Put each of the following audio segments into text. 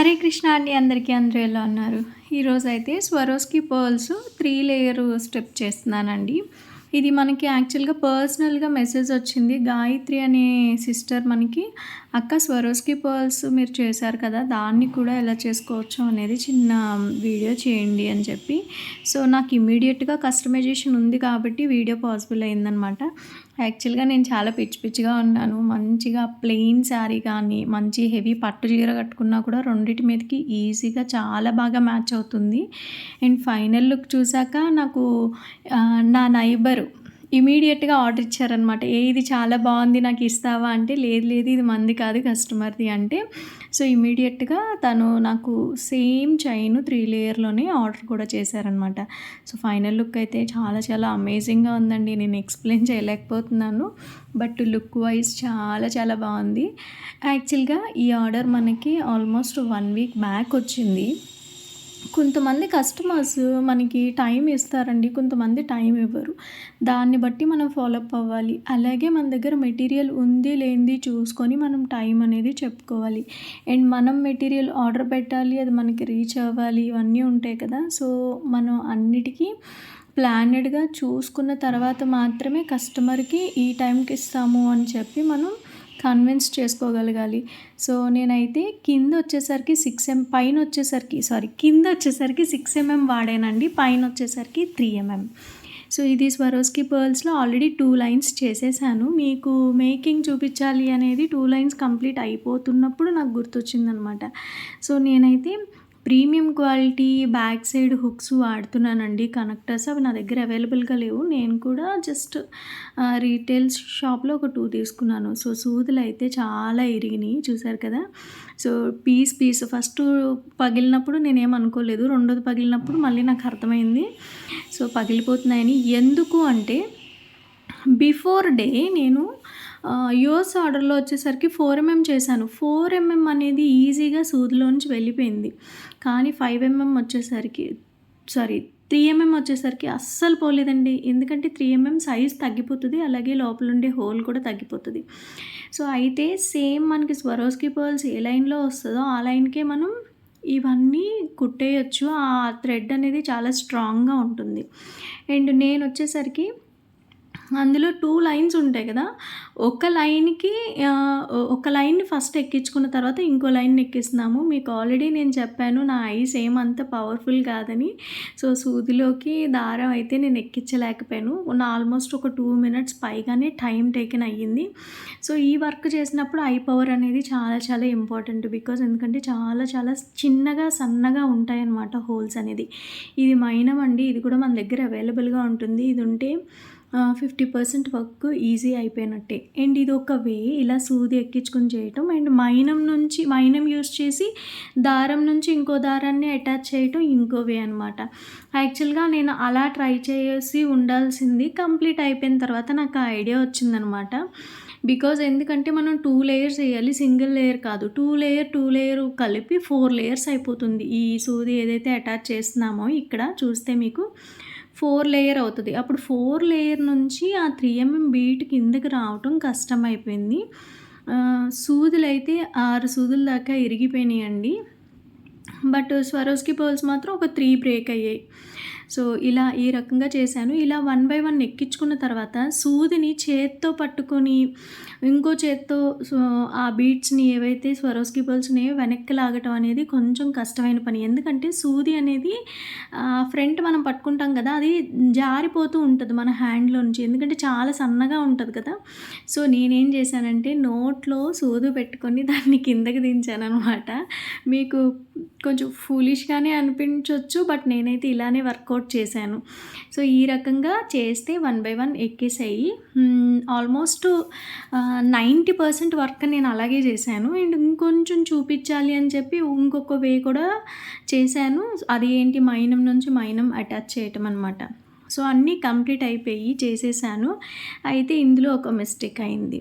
హరే కృష్ణ అండి అందరికీ. అందరూ ఎలా ఉన్నారు? ఈరోజైతే స్వరోస్కి పర్ల్స్ 3 లేయర్ స్టెప్ చేస్తున్నానండి. ఇది మనకి యాక్చువల్‌గా పర్సనల్‌గా మెసేజ్ వచ్చింది. గాయత్రి అనే సిస్టర్ మనకి, "అక్క స్వరోస్కి పర్ల్స్ మీరు చేశారు కదా! దాన్ని కూడా ఎలా చేసుకోవచ్చు అనేది చిన్న వీడియో చేయండి" అని చెప్పి. సో, నాకు ఇమ్మీడియేట్‌గా కస్టమైజేషన్ ఉంది కాబట్టి వీడియో పాసిబుల్ అయిందనమాట. యాక్చువల్‌గా నేను చాలా పిచ్చి పిచ్చిగా ఉన్నాను. మంచిగా ప్లెయిన్ శారీ కానీ, మంచి హెవీ పట్టు చీర కట్టుకున్నా కూడా రెండిటి మీదకి ఈజీగా చాలా బాగా మ్యాచ్ అవుతుంది. అండ్ ఫైనల్ లుక్ చూసాక నాకు నా నైబరు ఇమ్మీడియేట్‌గా ఆర్డర్ ఇచ్చారనమాట. ఇది చాలా బాగుంది నాకు ఇస్తావా అంటే, లేదు లేదు ఇది మంది కాదు కస్టమర్‌ది అంటే, సో ఇమ్మీడియేట్‌గా తను నాకు సేమ్ చైన్ 3 లేయర్‌లోనే ఆర్డర్ కూడా చేశారనమాట. సో ఫైనల్ లుక్ అయితే చాలా చాలా అమేజింగ్‌గా ఉందండి. నేను ఎక్స్‌ప్లెయిన్ చేయలేకపోతున్నాను. బట్ లుక్ వైజ్ చాలా చాలా బాగుంది. యాక్చువల్‌గా ఈ ఆర్డర్ మనకి ఆల్మోస్ట్ 1 వీక్ బ్యాక్ వచ్చింది. కొంతమంది కస్టమర్స్ మనకి టైం ఇస్తారండి. కొంతమంది టైం ఇవ్వరు. దాన్ని బట్టి మనం ఫాలో అప్ అవ్వాలి. అలాగే మన దగ్గర మెటీరియల్ ఉంది లేనిది చూసుకొని మనం టైం అనేది చెప్పుకోవాలి. అండ్ మనం మెటీరియల్ ఆర్డర్ పెట్టాలి, అది మనకి రీచ్ అవ్వాలి, ఇవన్నీ ఉంటాయి కదా! సో, మనం అన్నిటికీ ప్లానెడ్‌గా చూసుకున్న తర్వాత మాత్రమే కస్టమర్‌కి ఈ టైంకి ఇస్తాము అని చెప్పి మనం కన్విన్స్ చేసుకోగలగాలి. సో, నేనైతే కిందొచ్చేసరికి కిందొచ్చేసరికి 6 ఎంఎం వాడానండి. పైనొచ్చేసరికి 3 ఎంఎం. సో, ఇది స్వరోస్కి పర్ల్స్‌లో ఆల్రెడీ 2 లైన్స్ చేసేసాను. మీకు మేకింగ్ చూపించాలి అనేది 2 లైన్స్ కంప్లీట్ అయిపోతున్నప్పుడు నాకు గుర్తొచ్చిందనమాట. సో, నేనైతే premium quality back side hooks వాడుతున్నానండి. కనెక్టర్స్ అవి నా దగ్గర అవైలబుల్‌గా లేవు. నేను కూడా జస్ట్ రీటైల్ షాప్‌లో ఒక 2 తీసుకున్నాను. సో, సూదులైతే చాలా ఇరిగినాయి చూసారు కదా! సో, పీస్ ఫస్టు పగిలినప్పుడు నేనేమనుకోలేదు. రెండోది పగిలినప్పుడు మళ్ళీ నాకు అర్థమైంది. సో, పగిలిపోతున్నాయని. ఎందుకు అంటే బిఫోర్ డే నేను యూఎస్ ఆర్డర్‌లో వచ్చేసరికి 4 ఎంఎం చేశాను. 4 ఎంఎం అనేది ఈజీగా సూదిలోంచి వెళ్ళిపోయింది. కానీ 5 ఎంఎం వచ్చేసరికి 3 ఎంఎం వచ్చేసరికి అస్సలు పోలేదండి. ఎందుకంటే 3 ఎంఎం సైజ్ తగ్గిపోతది. అలాగే లోపలుండే హోల్ కూడా తగ్గిపోతది. సో, అయితే సేమ్ మనకి స్వరోస్కి పర్ల్స్ ఏ లైన్‌లో వస్తదో ఆ లైన్‌కే మనం ఇవన్నీ కుట్టేయొచ్చు. ఆ థ్రెడ్ అనేది చాలా స్ట్రాంగ్‌గా ఉంటుంది. అండ్ నేనొచ్చేసరికి అందులో 2 లైన్స్ ఉంటాయి కదా! ఒక లైన్‌ని ఫస్ట్ ఎక్కించుకున్న తర్వాత ఇంకో లైన్‌ని ఎక్కిస్తున్నాము. మీకు ఆల్రెడీ నేను చెప్పాను నా ఐస్ ఏమంత పవర్‌ఫుల్ కాదని. సో, సూదిలోకి దారం అయితే నేను ఎక్కించలేకపోయాను. ఆల్మోస్ట్ ఒక 2 మినిట్స్ పైగానే టైం టేకెన్ అయ్యింది. సో, ఈ వర్క్ చేసినప్పుడు ఐ పవర్ అనేది చాలా చాలా ఇంపార్టెంట్. బికాజ్ ఎందుకంటే చాలా చాలా చిన్నగా సన్నగా ఉంటాయన్నమాట హోల్స్ అనేది. ఇది మైనం అండి. ఇది కూడా మన దగ్గర అవైలబుల్‌గా ఉంటుంది. ఇది ఉంటే 50% వర్క్ ఈజీ అయిపోయినట్టే. అండ్ ఇది ఒక వే ఇలా సూది ఎక్కించుకొని చేయటం. అండ్ మైనం యూజ్ చేసి దారం నుంచి ఇంకో దారాన్ని అటాచ్ చేయటం ఇంకో వే అనమాట. యాక్చువల్‌గా నేను అలా ట్రై చేసి ఉండాల్సింది. కంప్లీట్ అయిపోయిన తర్వాత నాకు ఆ ఐడియా వచ్చిందనమాట. బికాజ్ ఎందుకంటే మనం 2 లేయర్స్ ఎయ్యాలి. సింగిల్ లేయర్ కాదు. 2 లేయర్ కలిపి 4 లేయర్స్ అయిపోతుంది. ఈ సూది ఏదైతే అటాచ్ చేస్తున్నామో ఇక్కడ చూస్తే మీకు 4 లేయర్ అవుతది. అప్పుడు 4 లేయర్ నుంచి ఆ 3 ఎంఎం బీట్ కిందకి రావటం కష్టమైపోయింది. సూదులైతే 6 సూదుల దాకా ఇరిగిపోయినాయండి. బట్ స్వరోస్కి పర్ల్స్ మాత్రం ఒక 3 బ్రేక్ అయ్యాయి. సో, ఇలా ఈ రకంగా చేశాను. ఇలా 1 బై 1 ఎక్కించుకున్న తర్వాత సూదిని చేత్తో పట్టుకొని ఇంకో చేత్తో ఆ బీడ్స్‌ని ఏవైతే స్వరోస్కి పర్ల్స్ ఉన్నాయో వెనక్కి లాగటం అనేది కొంచెం కష్టమైన పని. ఎందుకంటే సూది అనేది ఫ్రంట్ మనం పట్టుకుంటాం కదా! అది జారిపోతూ ఉంటది మన హ్యాండ్‌లో నుంచి. ఎందుకంటే చాలా సన్నగా ఉంటది కదా! సో, నేనేం చేశానంటే నోట్లో సూది పెట్టుకొని దాన్ని కిందకి దించాననమాట. మీకు కొంచెం ఫూలిష్‌గానే అనిపించొచ్చు. బట్ నేనైతే ఇలానే వర్కౌట్ చేశాను. సో, ఈ రకంగా చేస్తే 1 బై 1 ఎక్కేసాయి. ఆల్మోస్ట్ 90% వర్క్ నేను అలాగే చేశాను. అండ్ ఇంకొంచెం చూపించాలి అని చెప్పి ఇంకొక వే కూడా చేశాను. అది ఏంటి మైనం నుంచి మైనం అటాచ్ చేయటం అనమాట. సో, అన్నీ కంప్లీట్ అయిపోయి చేసేసాను. అయితే ఇందులో ఒక మిస్టేక్ అయింది.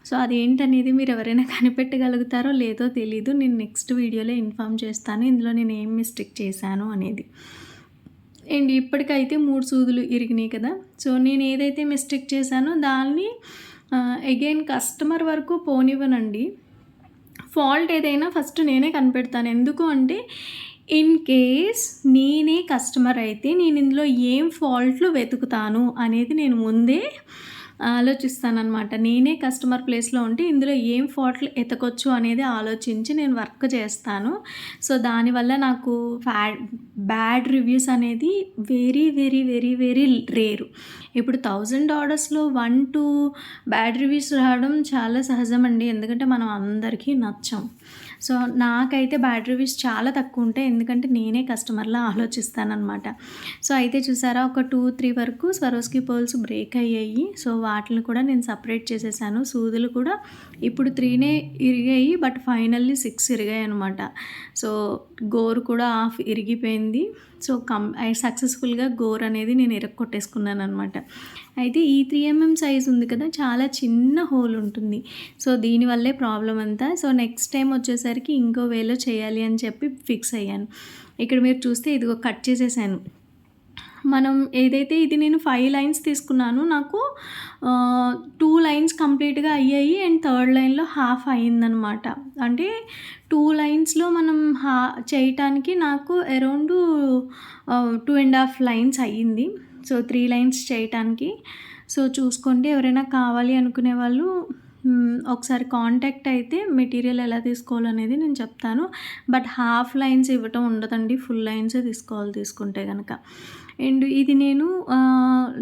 సో, అదేంటనేది మీరు ఎవరైనా కనిపెట్టగలుగుతారో లేదో తెలీదు. నేను నెక్స్ట్ వీడియోలో ఇన్ఫార్మ్ చేస్తాను. ఇందులో నేను ఏం మిస్టేక్ చేశాను అనేది. అండ్ ఇప్పటికైతే 3 సూదులు ఇరిగినాయి కదా! సో, నేను ఏదైతే మిస్టేక్ చేశానో దాన్ని అగైన్ కస్టమర్ వరకు పోనివ్వనండి. ఫాల్ట్ ఏదైనా ఫస్ట్ నేనే కనిపెడతాను. ఎందుకు అంటే ఇన్ కేస్ నేనే కస్టమర్ అయితే నేను ఇందులో ఏం ఫాల్ట్‌లు వెతుకుతాను అనేది నేను ముందే ఆలోచిస్తాననమాట. నేనే కస్టమర్ ప్లేస్‌లో ఉంటే ఇందులో ఏం ఫాల్ట్‌లు ఎతకొచ్చు అనేది ఆలోచించి నేను వర్క్ చేస్తాను. సో, దానివల్ల నాకు బ్యాడ్ రివ్యూస్ అనేది వెరీ, వెరీ, వెరీ, వెరీ రేరు. ఇప్పుడు 1000 ఆర్డర్స్‌లో 1, 2 బ్యాడ్ రివ్యూస్ రావడం చాలా సహజమండి. ఎందుకంటే మనం అందరికీ నచ్చం. సో, నాకైతే బ్యాడ్ రివ్యూస్ చాలా తక్కువుంటాయి. ఎందుకంటే నేనే కస్టమర్‌లా ఆలోచిస్తాననమాట. సో, అయితే చూసారా ఒక 2, 3 వరకు స్వరోస్కి పర్ల్స్ బ్రేక్ అయ్యాయి. సో, వాటిని కూడా నేను సెపరేట్ చేసేసాను. సూదులు కూడా ఇప్పుడు 3నే ఇరిగాయి. బట్ ఫైనల్లీ 6 ఇరిగాయనమాట. సో, గోరు కూడా హాఫ్ ఇరిగిపోయింది. సో, సక్సెస్‌ఫుల్‌గా గోర్ అనేది నేను ఇరక్కొట్టేసుకున్నాననమాట. అయితే ఈ 3 సైజ్ ఉంది కదా! చాలా చిన్న హోల్ ఉంటుంది. సో, దీనివల్లే ప్రాబ్లమ్ అంతా. సో, నెక్స్ట్ టైమ్ వచ్చేసరికి ఇంకో వేలో చేయాలి అని చెప్పి ఫిక్స్ అయ్యాను. ఇక్కడ మీరు చూస్తే ఇదిగో కట్ చేసేసాను. మనం ఏదైతే ఇది నేను 5 లైన్స్ తీసుకున్నాను. నాకు 2 లైన్స్ కంప్లీట్‌గా అయ్యాయి. అండ్ థర్డ్ లైన్‌లో హాఫ్ అయిందనమాట. అంటే 2 లైన్స్‌లో మనం చేయటానికి నాకు అరౌండ్ 2½ లైన్స్ అయ్యింది. సో, 3 లైన్స్ చేయటానికి. సో, చూసుకోండి ఎవరైనా కావాలి అనుకునే వాళ్ళు ఒకసారి కాంటాక్ట్ అయితే మెటీరియల్ ఎలా తీసుకోవాలనేది నేను చెప్తాను. బట్ హాఫ్ లైన్స్ ఇవ్వటం ఉండదండి. ఫుల్ లైన్సే తీసుకోవాలి తీసుకుంటే గనక. అండ్ ఇది నేను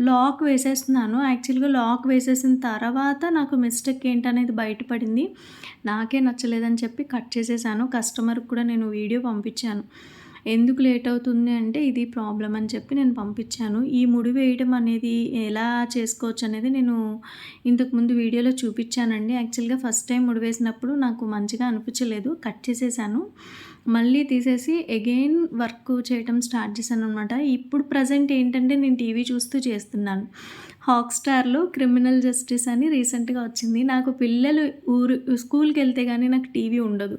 లాక్ వేసేస్తున్నాను. యాక్చువల్‌గా లాక్ వేసేసిన తర్వాత నాకు మిస్టేక్ ఏంటనేది బయటపడింది. నాకే నచ్చలేదని చెప్పి కట్ చేసేసాను. కస్టమర్‌కి కూడా నేను వీడియో పంపించాను. ఎందుకు లేట్ అవుతుంది అంటే ఇది ప్రాబ్లమ్ అని చెప్పి నేను పంపించాను. ఈ ముడి వేయడం అనేది ఎలా చేసుకోవచ్చు అనేది నేను ఇంతకుముందు వీడియోలో చూపించానండి. యాక్చువల్‌గా ఫస్ట్ టైం ముడి వేసినప్పుడు నాకు మంచిగా అనిపించలేదు. కట్ చేసేసాను. మళ్ళీ తీసేసి అగైన్ వర్క్ చేయటం స్టార్ట్ చేశాననమాట. ఇప్పుడు ప్రెజెంట్ ఏంటంటే నేను టీవీ చూస్తూ చేస్తున్నాను. హాట్‌స్టార్‌లో క్రిమినల్ జస్టిస్ అని రీసెంట్‌గా వచ్చింది. నాకు పిల్లలు స్కూల్‌కెళ్తే గానీ నాకు టీవీ ఉండదు.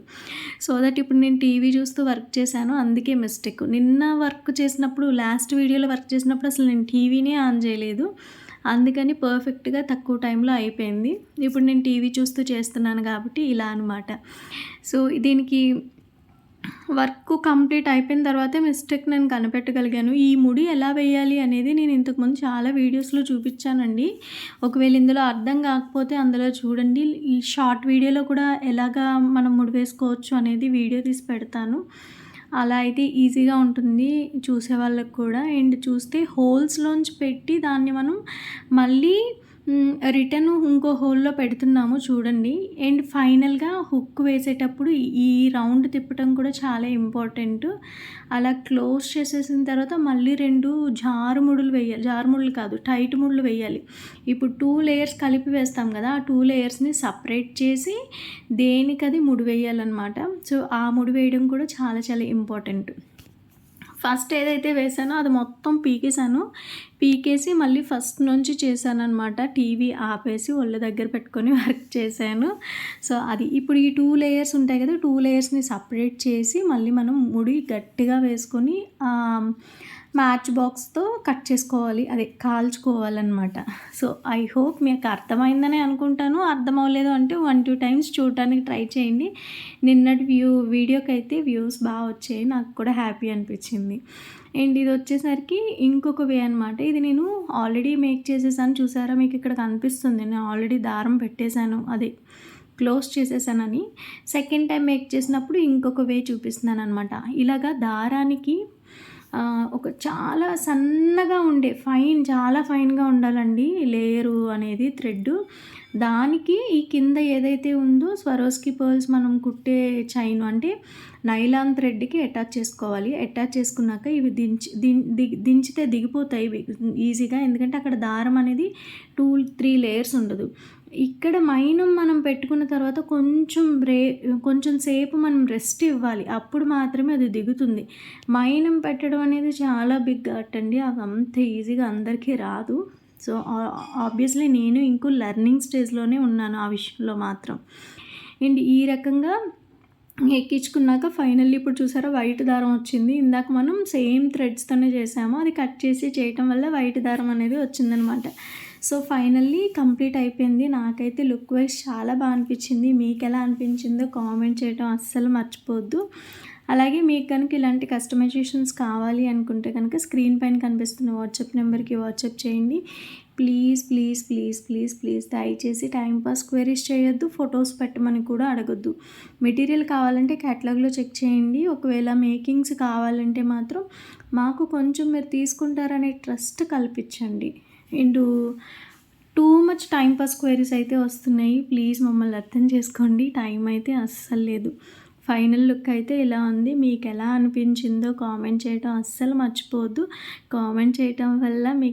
సో దట్ ఇప్పుడు నేను టీవీ చూస్తూ వర్క్ చేశాను. అందుకే మిస్టేక్. నిన్న వర్క్ చేసినప్పుడు లాస్ట్ వీడియోలో వర్క్ చేసినప్పుడు అసలు నేను టీవీనే ఆన్ చేయలేదు. అందుకని పర్ఫెక్ట్‌గా తక్కువ టైంలో అయిపోయింది. ఇప్పుడు నేను టీవీ చూస్తూ చేస్తున్నాను కాబట్టి ఇలా అనమాట. సో, దీనికి వర్క్ కంప్లీట్ అయిపోయిన తర్వాతే మిస్టేక్ నేను కనిపెట్టగలిగాను. ఈ ముడి ఎలా వేయాలి అనేది నేను ఇంతకుముందు చాలా వీడియోస్‌లో చూపించానండి. ఒకవేళ ఇందులో అర్థం కాకపోతే అందులో చూడండి. ఈ షార్ట్ వీడియోలో కూడా ఎలాగా మనం ముడి వేసుకోవచ్చు అనేది వీడియో తీసి పెడతాను. అలా అయితే ఈజీగా ఉంటుంది చూసే వాళ్ళకి కూడా. అండ్ చూస్తే హోల్స్‌లోంచి పెట్టి దాన్ని మనం మళ్ళీ రిటర్న్ ఇంకో హోల్‌లో పెడుతున్నాము చూడండి. అండ్ ఫైనల్‌గా హుక్ వేసేటప్పుడు ఈ రౌండ్ తిప్పటం కూడా చాలా ఇంపార్టెంట్. అలా క్లోజ్ చేసేసిన తర్వాత మళ్ళీ 2 జారుముడులు వేయాలి. జారుముడులు కాదు, టైట్ ముడులు వేయాలి. ఇప్పుడు 2 లేయర్స్ కలిపి వేస్తాం కదా! ఆ 2 లేయర్స్‌ని సపరేట్ చేసి దేనికది ముడి వేయాలనమాట. సో, ఆ ముడి వేయడం కూడా చాలా చాలా ఇంపార్టెంట్. ఫస్ట్ ఏదైతే వేసానో అది మొత్తం పీకేసాను. పీకేసి మళ్ళీ ఫస్ట్ నుంచి చేశాననమాట. టీవీ ఆపేసి ఒళ్ళ దగ్గర పెట్టుకొని వర్క్ చేశాను. సో, అది ఇప్పుడు ఈ 2 లేయర్స్ ఉంటాయి కదా! 2 లేయర్స్‌ని సపరేట్ చేసి మళ్ళీ మనం ముడి గట్టిగా వేసుకొని మ్యాచ్ బాక్స్‌తో కట్ చేసుకోవాలి. అదే కాల్చుకోవాలనమాట. సో, ఐ హోప్ మీకు అర్థమైందనే అనుకుంటాను. అర్థం అవ్వలేదు అంటే 1, 2 టైమ్స్ చూడటానికి ట్రై చేయండి. నిన్నటి వీడియోకైతే వ్యూస్ బాగా వచ్చాయి. నాకు కూడా హ్యాపీ అనిపించింది. అండ్ ఇది వచ్చేసరికి ఇంకొక వే అనమాట. ఇది నేను ఆల్రెడీ మేక్ చేసేసాను. చూసారా మీకు ఇక్కడ కనిపిస్తుంది. నేను ఆల్రెడీ దారం పెట్టేశాను. అదే క్లోజ్ చేసేసానని. సెకండ్ టైం మేక్ చేసినప్పుడు ఇంకొక వే చూపిస్తున్నాననమాట. ఇలాగా దారానికి ఒక చాలా సన్నగా ఉండే చాలా ఫైన్‌గా ఉండాలండి లేయరు అనేది థ్రెడ్డు. దానికి ఈ కింద ఏదైతే ఉందో స్వరోస్కి పర్ల్స్ మనం కుట్టే చైను అంటే నైలాన్ థ్రెడ్‌కి అటాచ్ చేసుకోవాలి. అటాచ్ చేసుకున్నాక ఇవి దించితే దిగిపోతాయి ఇవి ఈజీగా. ఎందుకంటే అక్కడ దారం అనేది 2, 3 లేయర్స్ ఉండదు. ఇక్కడ మైనం మనం పెట్టుకున్న తర్వాత కొంచెం సేపు మనం రెస్ట్ ఇవ్వాలి. అప్పుడు మాత్రమే అది దిగుతుంది. మైనం పెట్టడం అనేది చాలా బిగ్ ఆర్ట్ అండి. అది అంత ఈజీగా అందరికీ రాదు. సో, ఆబ్వియస్లీ నేను ఇంకో లెర్నింగ్ స్టేజ్‌లోనే ఉన్నాను ఆ విషయంలో మాత్రం. అండ్ ఈ రకంగా ఎక్కించుకున్నాక ఫైనల్లీ ఇప్పుడు చూసారా వైట్ దారం వచ్చింది. ఇందాక మనం సేమ్ థ్రెడ్స్‌తోనే చేసాము. అది కట్ చేసి చేయటం వల్ల వైట్ దారం అనేది వచ్చిందనమాట. సో, ఫైనల్లీ కంప్లీట్ అయిపోయింది. నాకైతే లుక్ వైస్ చాలా అనిపించింది. మీకెలా అనిపించిందో కామెంట్ చేయడం అస్సలు మర్చిపోవద్దు. అలాగే మీకు గనుక ఇలాంటి కస్టమైజేషన్స్ కావాలి అనుకుంటే గనుక స్క్రీన్ పైన కనిపిస్తున్న వాట్సాప్ నెంబర్‌కి వాట్సాప్ చేయండి. ప్లీజ్ దయచేసి టైమ్ పాస్ క్వెరీస్ చేయొద్దు. ఫోటోస్ పెట్టమని కూడా అడగొద్దు. మెటీరియల్ కావాలంటే కేటలాగ్‌లో చెక్ చేయండి. ఒకవేళ మేకింగ్స్ కావాలంటే మాత్రం మాకు కొంచెం మీరు తీసుకుంటారనే ట్రస్ట్ కల్పించండి. And too much time pass queries అయితే వస్తున్నాయి. ప్లీజ్ మమ్మల్ని అర్థం చేసుకోండి. టైం అయితే అస్సలు లేదు. ఫైనల్ లుక్ అయితే ఇలా ఉంది. మీకెలా అనిపించిందో కామెంట్ చేయడం అస్సలు మర్చిపోవద్దు. కామెంట్ చేయటం వల్ల మీ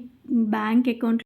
బ్యాంక్ అకౌంట్